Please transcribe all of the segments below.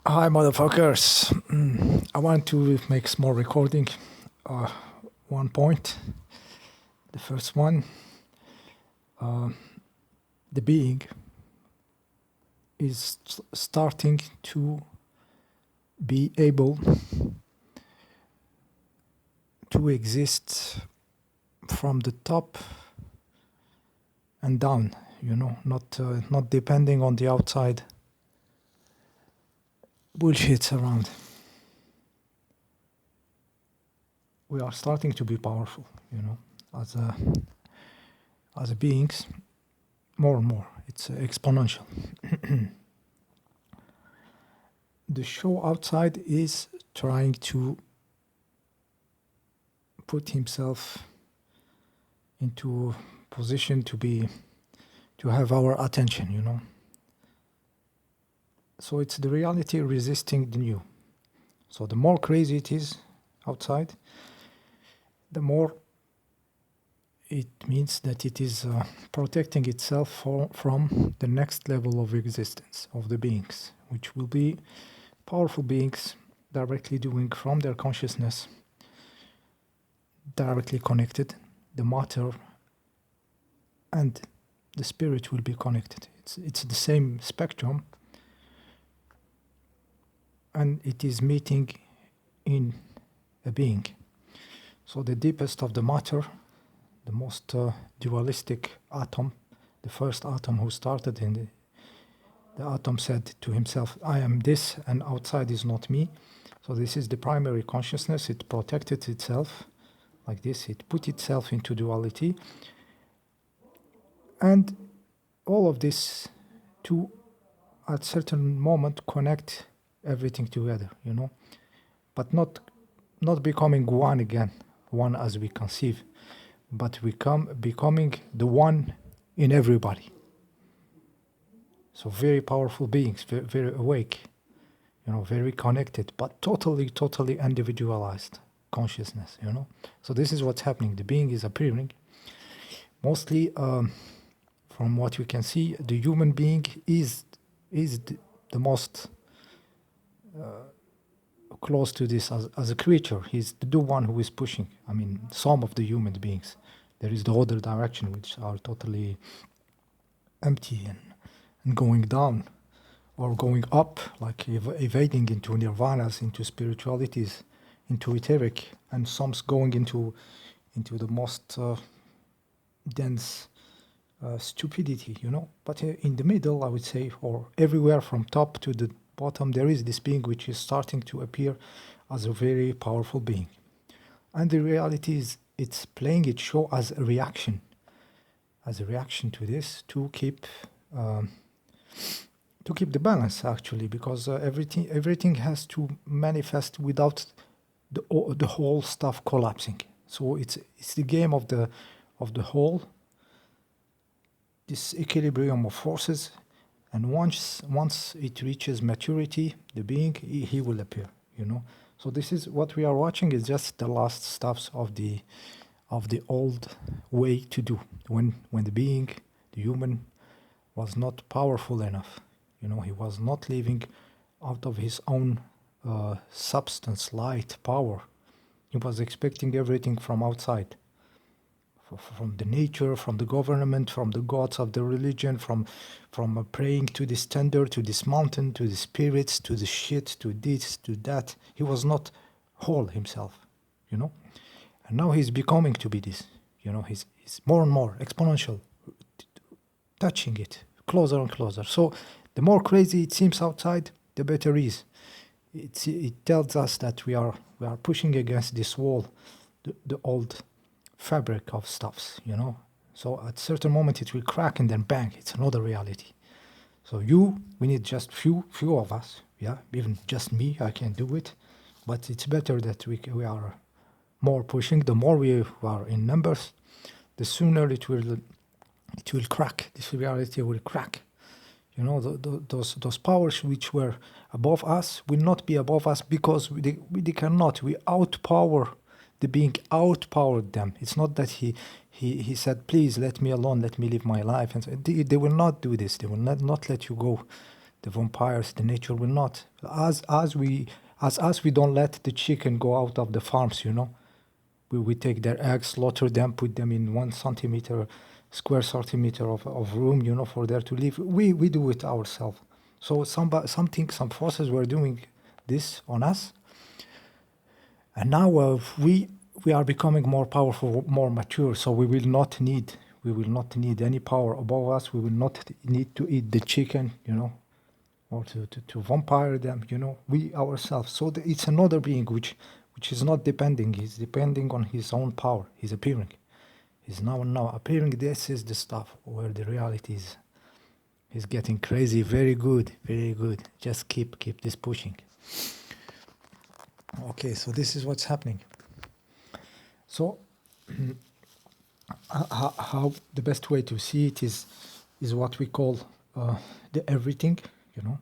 Hi, motherfuckers. I want to make small recording. Uh, one point. The first one. Uh, the being is starting to be able to exist from the top and down. Not depending on the outside bullshits around. We are starting to be powerful. As as beings, more and more. It's exponential. The show outside is trying to put himself into position to have our attention. So it's the reality resisting the new. So the more crazy it is outside, the more it means that it is protecting itself from the next level of existence of the beings, which will be powerful beings directly doing from their consciousness, directly connected. The matter and the spirit will be connected. It's the same spectrum, and it is meeting in a being. So the deepest of the matter, the most dualistic atom, the first atom who started in the atom said to himself, I am this and outside is not me. So this is the primary consciousness. It protected itself like this. It put itself into duality. And all of this to, at certain moment, connect everything together, but not becoming one again, one as we conceive, but becoming the one in everybody. So very powerful beings, very, very awake, very connected, but totally individualized consciousness, So this is what's happening. The being is appearing. Mostly, from what we can see, the human being is the most close to this as a creature. He's the one who is pushing. I mean, some of the human beings. There is the other direction, which are totally empty and going down or going up, like evading into nirvanas, into spiritualities, into etheric, and some going into the most dense stupidity, But in the middle, I would say, or everywhere from top to the bottom, there is this being which is starting to appear as a very powerful being. And the reality is it's playing its show as a reaction to this, to keep the balance, actually, because everything has to manifest without the whole stuff collapsing. So it's the game of the whole, this equilibrium of forces, and once it reaches maturity, the being he will appear. So this is what we are watching, is just the last steps of the old way to do, when the being, the human, was not powerful enough. He was not living out of his own substance, light, power. He was expecting everything from outside, from the nature, from the government, from the gods of the religion, from praying to this tender, to this mountain, to the spirits, to the shit, to this, to that. He was not whole himself, And now he's becoming to be this, He's more and more exponential, touching it closer and closer. So the more crazy it seems outside, the better it is. It tells us that we are pushing against this wall, the old fabric of stuffs, So at certain moment it will crack and then bang, it's another reality. So we need just few of us, even just me, I can't do it. But it's better that we are more pushing. The more we are in numbers, the sooner it will crack. This reality will crack. Those powers which were above us will not be above us, because we cannot. We outpower the being, outpowered them. It's not that he said, please let me alone, let me live my life. And so they will not do this. They will not let you go the vampires, the nature will not. As we don't let the chicken go out of the farms, you know. We take their eggs, slaughter them, put them in 1 square centimeter of room, you know, for there to live. We do it ourselves. So some forces were doing this on us, and now we are becoming more powerful, more mature. So we will not need any power above us. We will not need to eat the chicken, you know, or to vampire them, you know. We ourselves. So it's another being which is not depending. He's depending on his own power. He's appearing. He's now appearing. This is the stuff where the reality is. He's getting crazy. Very good, very good. Just keep this pushing. Okay, so this is what's happening. So how the best way to see it is what we call the everything, you know.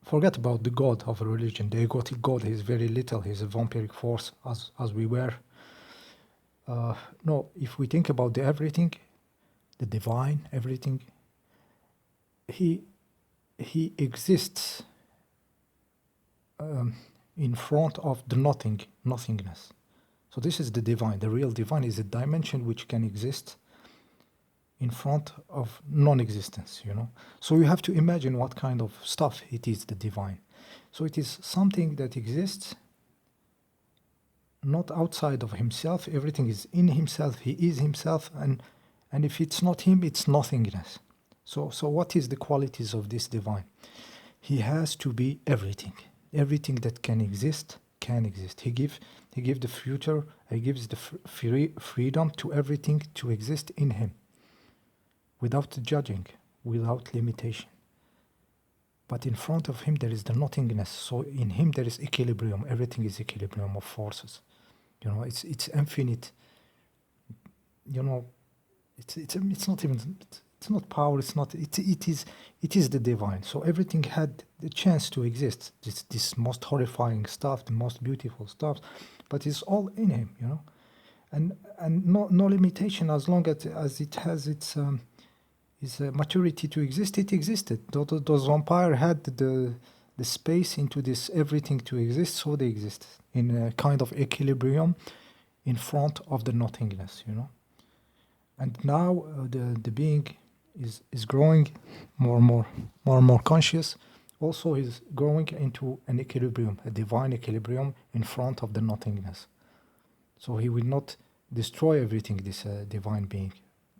Forget about the god of a religion. The egotic god is very little. He's a vampiric force, as we were. No, if we think about the everything, the divine, everything, he exists in front of the nothingness. So this is the divine. The real divine is a dimension which can exist in front of non-existence, you know. So you have to imagine what kind of stuff it is, the divine. So it is something that exists not outside of himself. Everything is in himself. He is himself, and if it's not him, it's nothingness. So what is the qualities of this divine? He has to be everything. Everything that can exist can exist. He gives the future. He gives the freedom to everything to exist in him, without judging, without limitation. But in front of him there is the nothingness. So in him there is equilibrium. Everything is equilibrium of forces. You know, it's infinite. You know, it's not even. It's not power. It's not. It is the divine. So everything had the chance to exist. This most horrifying stuff, the most beautiful stuff, but it's all in him. You know, and no limitation as long as it has its maturity to exist. It existed. Those vampires had the space into this everything to exist, so they exist in a kind of equilibrium in front of the nothingness. You know, and now the being is growing more and more conscious. Also, is growing into an equilibrium, a divine equilibrium in front of the nothingness. So he will not destroy everything. This divine being,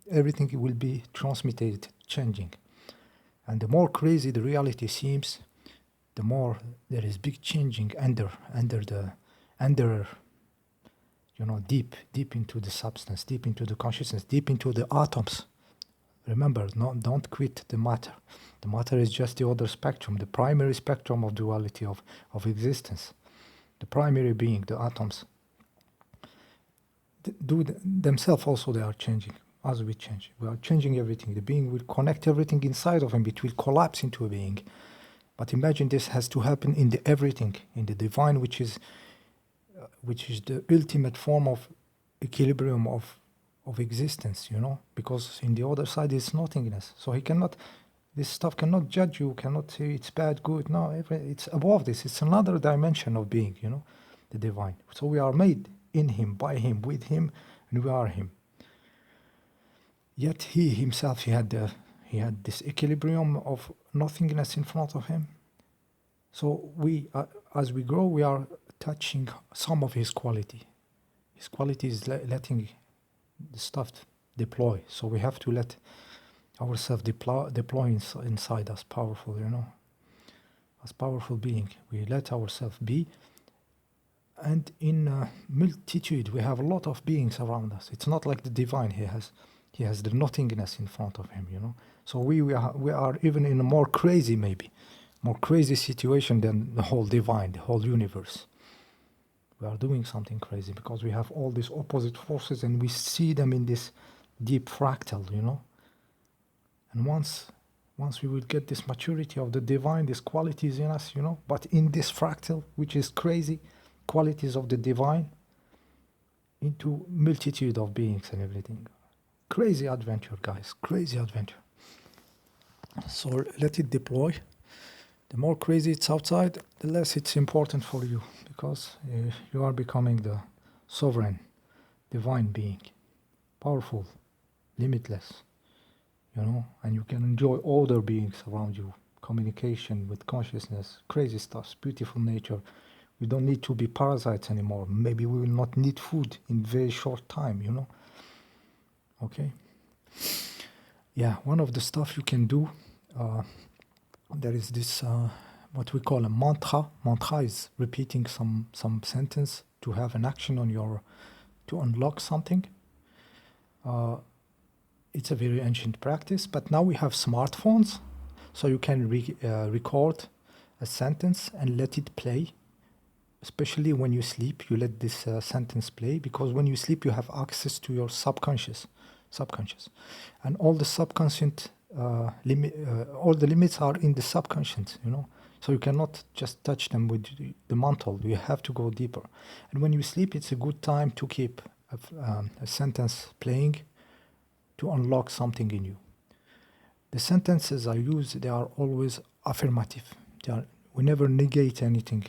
everything will be transmitted, changing. And the more crazy the reality seems, the more there is big changing under you know, deep into the substance, deep into the consciousness, deep into the atoms. Remember, don't quit the matter. The matter is just the other spectrum, the primary spectrum of duality of existence. The primary being, the atoms, themselves also they are changing as we change. We are changing everything. The being will connect everything inside of him. It will collapse into a being. But imagine this has to happen in the everything, in the divine, which is the ultimate form of equilibrium of existence, you know, because in the other side is nothingness. So this stuff cannot judge you, cannot say it's bad, good. No, it's above this. It's another dimension of being, you know, the divine. So we are made in him, by him, with him, and we are him. Yet he himself, he had this equilibrium of nothingness in front of him. So we, as we grow, we are touching some of his quality. His quality is letting the stuff deploy. So we have to let ourselves deploy inside us, powerful, you know, as powerful being. We let ourselves be. And in multitude, we have a lot of beings around us. It's not like the divine. He has the nothingness in front of him, you know. So we are even in a more crazy situation than the whole divine, the whole universe. We are doing something crazy because we have all these opposite forces and we see them in this deep fractal, you know. And once we will get this maturity of the divine, these qualities in us, you know, but in this fractal, which is crazy, qualities of the divine into multitude of beings and everything. Crazy adventure, guys, crazy adventure. So let it deploy. The more crazy it's outside, the less it's important for you, because you are becoming the sovereign, divine being, powerful, limitless, and you can enjoy other beings around you, communication with consciousness, crazy stuff, beautiful nature. We don't need to be parasites anymore. Maybe we will not need food in very short time. Okay. Yeah, one of the stuff you can do, there is this what we call a mantra. Mantra is repeating some sentence to have an action on to unlock something. It's a very ancient practice, but now we have smartphones, so you can record a sentence and let it play. Especially when you sleep, you let this sentence play, because when you sleep, you have access to your subconscious, and all the subconscious all the limits are in the subconscious. So you cannot just touch them with the mantle. You have to go deeper. And when you sleep, it's a good time to keep a sentence playing to unlock something in you. The sentences I use, they are always affirmative. We never negate anything.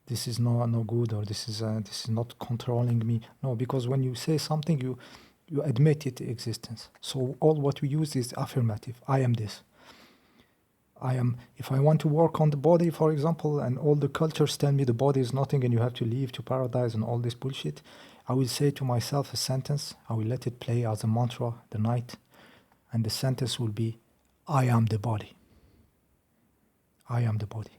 This is no good, or this is not controlling me. No, because when you say something, you admit its existence. So all what we use is affirmative. I am this. I am. If I want to work on the body, for example, and all the cultures tell me the body is nothing and you have to leave to paradise and all this bullshit, I will say to myself a sentence. I will let it play as a mantra the night, and the sentence will be, I am the body. I am the body.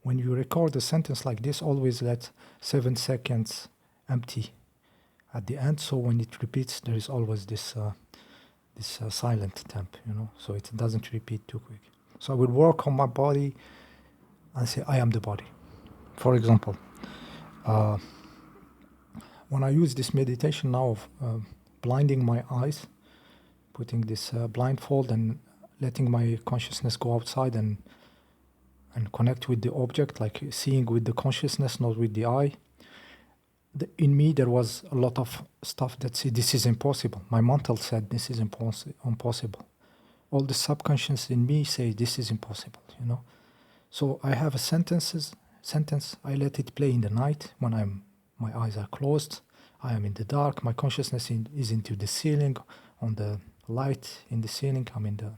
When you record a sentence like this, always let 7 seconds empty at the end. So when it repeats, there is always this silent temp, so it doesn't repeat too quick. So I will work on my body and say, I am the body. For example, when I use this meditation now of blinding my eyes, putting this blindfold and letting my consciousness go outside and connect with the object, like seeing with the consciousness, not with the eye. In me, there was a lot of stuff that said, this is impossible. My mental said, this is impossible. All the subconscious in me say, this is impossible, So I have a sentence, I let it play in the night when my eyes are closed. I am in the dark. My consciousness is into the ceiling, on the light in the ceiling. I'm in the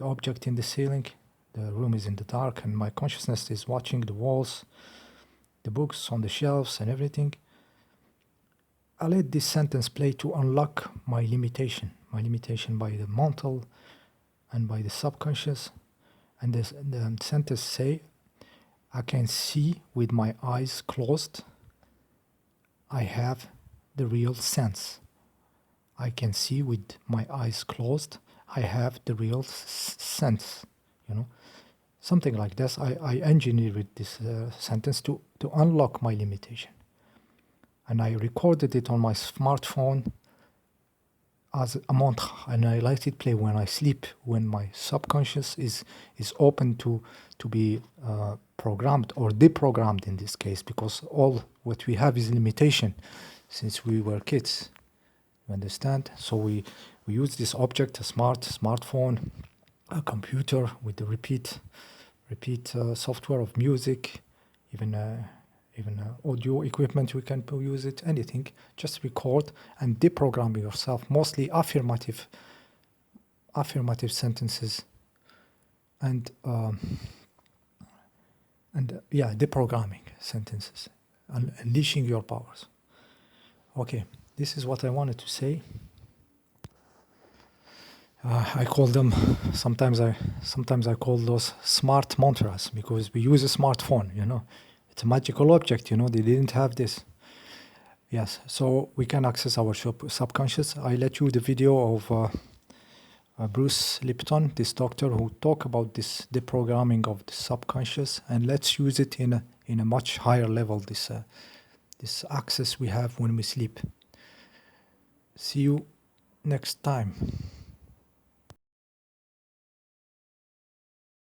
object in the ceiling. The room is in the dark, and my consciousness is watching the walls, the books on the shelves and everything. I let this sentence play to unlock my limitation by the mental and by the subconscious. And the sentence say, I can see with my eyes closed. I have the real sense. I can see with my eyes closed. I have the real sense, Something like this. I engineered this sentence to unlock my limitation. And I recorded it on my smartphone as a mantra, and I let it play when I sleep, when my subconscious is open to be programmed or deprogrammed in this case, because all what we have is limitation since we were kids. You understand? So we use this object, a smartphone, a computer with the repeat software of music, even audio equipment. We can use it, anything. Just record and deprogram yourself. Mostly affirmative sentences, and deprogramming sentences, and unleashing your powers. Okay, this is what I wanted to say. I call them, sometimes I call those smart mantras, because we use a smartphone, It's a magical object, they didn't have this. Yes, so we can access our subconscious. I let you the video of Bruce Lipton, this doctor who talk about this deprogramming of the subconscious, and let's use it in a much higher level, this access we have when we sleep. See you next time.